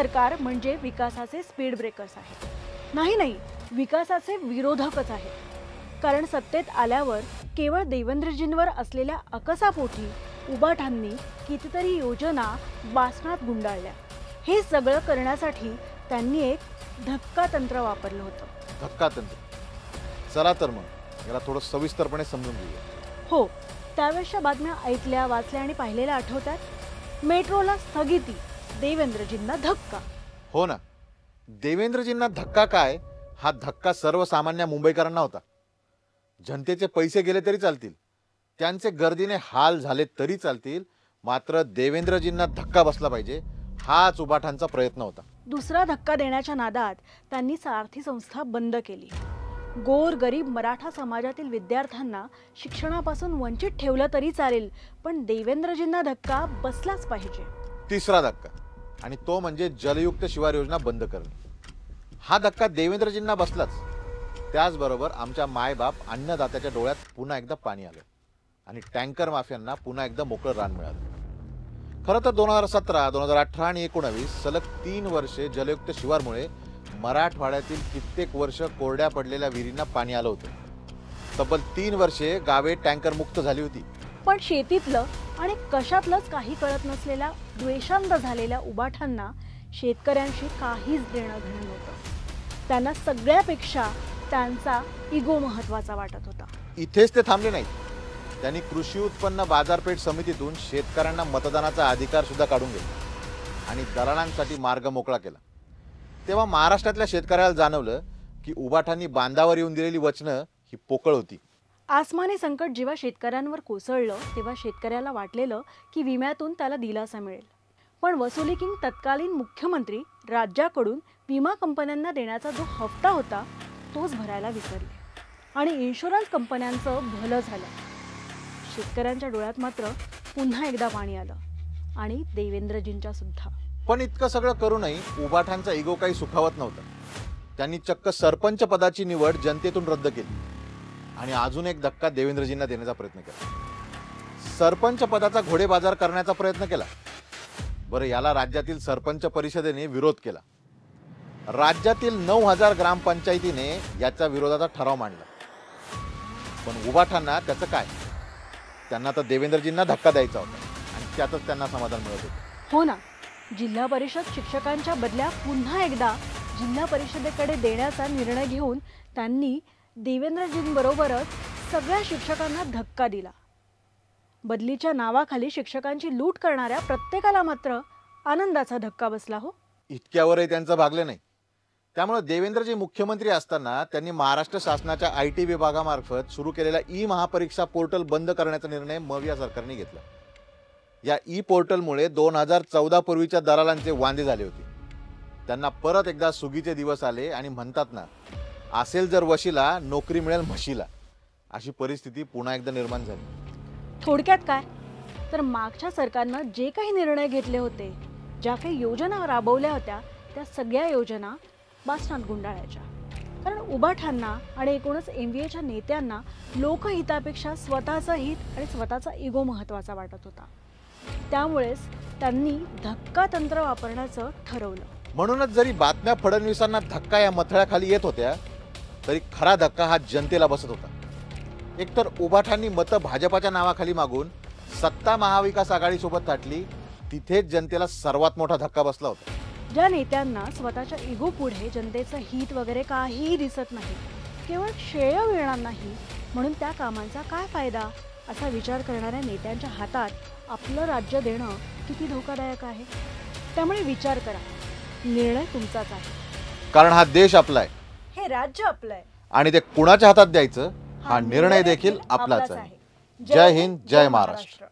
सरकार म्हणजे विकासाचे स्पीड ब्रेकर्स आहे. नाही, विकासाचे विरोधकच आहे. कारण सत्तेत आल्यावर केवळ देवेंद्रजींवर असलेल्या अकसापोटी उबाठांनी कितीतरी योजना बासणात गुंडाळल्या. हे सगळं करण्यासाठी त्यांनी एक धक्का तंत्र वापरलं होतं. धक्का तंत्र? चला तर मग याला थोडं सविस्तरपणे समजून घेऊया. हो, त्यावेळेसच्या बातम्या ऐकल्या, वाचल्या आणि पाहिलेल्या आठवतात. मेट्रोला स्थगिती, देवेंद्रजींना धक्का. हो ना, देवेंद्रजींना धक्का काय? हा धक्का सर्वसामान्य मुंबईकरांना होता. जनतेचे पैसे गेले तरी चालतील, त्यांचे गर्दीने हाल झाले तरी चालतील, मात्र देवेंद्रजींना धक्का बसला पाहिजे हाच उबाठांचा प्रयत्न होता. दुसरा धक्का देण्याच्या नादात त्यांनी सारथी संस्था बंद केली. गोर गरीब मराठा समाजातील विद्यार्थ्यांना शिक्षणापासून वंचित ठेवलं तरी चालेल, पण देवेंद्रजींना धक्का बसलाच पाहिजे. तिसरा धक्का, आणि तो म्हणजे जलयुक्त शिवार योजना बंद करणे. हा धक्का देवेंद्रजींना बसलाच. त्याचबरोबर आमच्या मायबाप अन्नदात्याच्या डोळ्यात पुन्हा एकदा पाणी आलं आणि टँकर माफियांना पुन्हा एकदा मोकळं रान मिळालं. खरं तर 2017, 2018 आणि 2019 सलग 3 वर्षे जलयुक्त शिवारमुळे मराठवाड्यातील कित्येक वर्ष कोरड्या पडलेल्या विहिरींना पाणी आलं होतं. तब्बल 3 वर्षे गावे टँकर मुक्त झाली होती. पण शेतीतलं आणि कशातलंच काही कळत नसलेल्या द्वेषांत झालेल्या उबाठांना शेतकऱ्यांशी काहीच देणं घेणं नव्हतं. त्यांना सगळ्यापेक्षा त्यांचा इगो महत्वाचा वाटत होता. इथेच ते थांबले नाहीत. त्यांनी कृषी उत्पन्न बाजारपेठ समितीतून शेतकऱ्यांना मतदानाचा अधिकार सुद्धा काढून घेतला आणि दलालांसाठी मार्ग मोकळा केला. तेव्हा महाराष्ट्रातल्या शेतकऱ्याला जाणवलं की उबाठांनी बांधावर येऊन दिलेली वचनं ही पोकळ होती. आसमानी संकट जेव्हा शेतकऱ्यांवर कोसळलं तेव्हा शेतकऱ्याला वाटलेलं की विम्यातून त्याला दिलासा मिळेल. पण वसुली किंग तत्कालीन मुख्यमंत्री राज्याकडून विमा कंपन्यांना देण्याचा जो हप्ता होता तोच भरायला विसरले आणि इन्शुरन्स कंपन्यांचं भलं झालं. शेतकऱ्यांच्या डोळ्यात मात्र पुन्हा एकदा पाणी आलं आणि देवेंद्रजींच्या सुद्धा. पण इतकं सगळं करूनही उबाठांचा इगो काही सुखावत नव्हता. त्यांनी चक्क सरपंच पदाची निवड जनतेतून रद्द केली आणि अजून एक धक्का देवेंद्रजींना देण्याचा प्रयत्न केला. सरपंच पदाचा घोडेबाजार करण्याचा प्रयत्न केला. बरं, याला राज्यातील सरपंच परिषदेने विरोध केला. राज्यातील 9000 ग्रामपंचायतीने याच्या विरोधाचा ठराव मांडला. पण उबाठांना त्याचं काय? त्यांना तर देवेंद्रजींना धक्का द्यायचा होता आणि त्यातच त्यांना समाधान मिळत होतं. हो ना, जिल्हा परिषद शिक्षकांच्या बदल्या पुन्हा एकदा जिल्हा परिषदेकडे देण्याचा निर्णय घेऊन त्यांनी देवेंद्रजींबरोबरच सगळ्या शिक्षकांना धक्का दिला. बदलीच्या नावाखाली शिक्षकांची लूट करणाऱ्या प्रत्येकाला मात्र आनंदाचा धक्का बसला. हो, इतक्यावरही त्यांचं भागलं नाही. त्यामुळे देवेंद्रजी मुख्यमंत्री असताना त्यांनी महाराष्ट्र शासनाच्या IT विभागामार्फत सुरू केलेला ई-महापरीक्षा पोर्टल बंद करण्याचा निर्णय या सरकारने घेतला. या पोर्टलमुळे 2014 पूर्वीच्या दलालांचे वांदे झाले होते. त्यांना परत एकदा सुगीचे दिवस आले आणि म्हणतात ना, असेल जर वशीला नोकरी मिळेल म्हशीला, अशी परिस्थिती पुन्हा एकदा निर्माण झाली. थोडक्यात काय तर मागच्या सरकारनं जे काही निर्णय घेतले होते, ज्या काही योजना राबवल्या होत्या, त्या सगळ्या योजना बासणात गुंडाळायच्या. कारण उबाठांना आणि एकूणच MVAच्या नेत्यांना लोकहितापेक्षा स्वतःचं हित आणि स्वतःचा इगो महत्त्वाचा वाटत होता. त्यामुळेच त्यांनी धक्का तंत्र वापरण्याचं ठरवलं. म्हणूनच जरी बातम्या फडणवीसांना धक्का या मथळ्याखाली येत होत्या, तरी खरा धक्का हा जनतेला बसत होता. एकतर उबाठांनी मतं भाजपाच्या नावाखाली मागून सत्ता महाविकास आघाडीसोबत थाटली, तिथेच जनतेला सर्वात मोठा धक्का बसला होता. ज्या नेत्यांना स्वतःच्या इगो पुढे जनतेचं हित वगैरे काहीही दिसत नाही, केवळ श्रेय मिळणार नाही म्हणून त्या कामांचा काय फायदा असा विचार करणाऱ्या नेत्यांच्या हातात आपलं राज्य देणं किती धोकादायक आहे. त्यामुळे विचार करा, निर्णय तुमचाच आहे. कारण हा देश आपला आहे, हे राज्य आपलं आहे आणि ते कुणाच्या हातात द्यायचं हा निर्णय देखील आपलाच आहे. जय हिंद, जय महाराष्ट्र.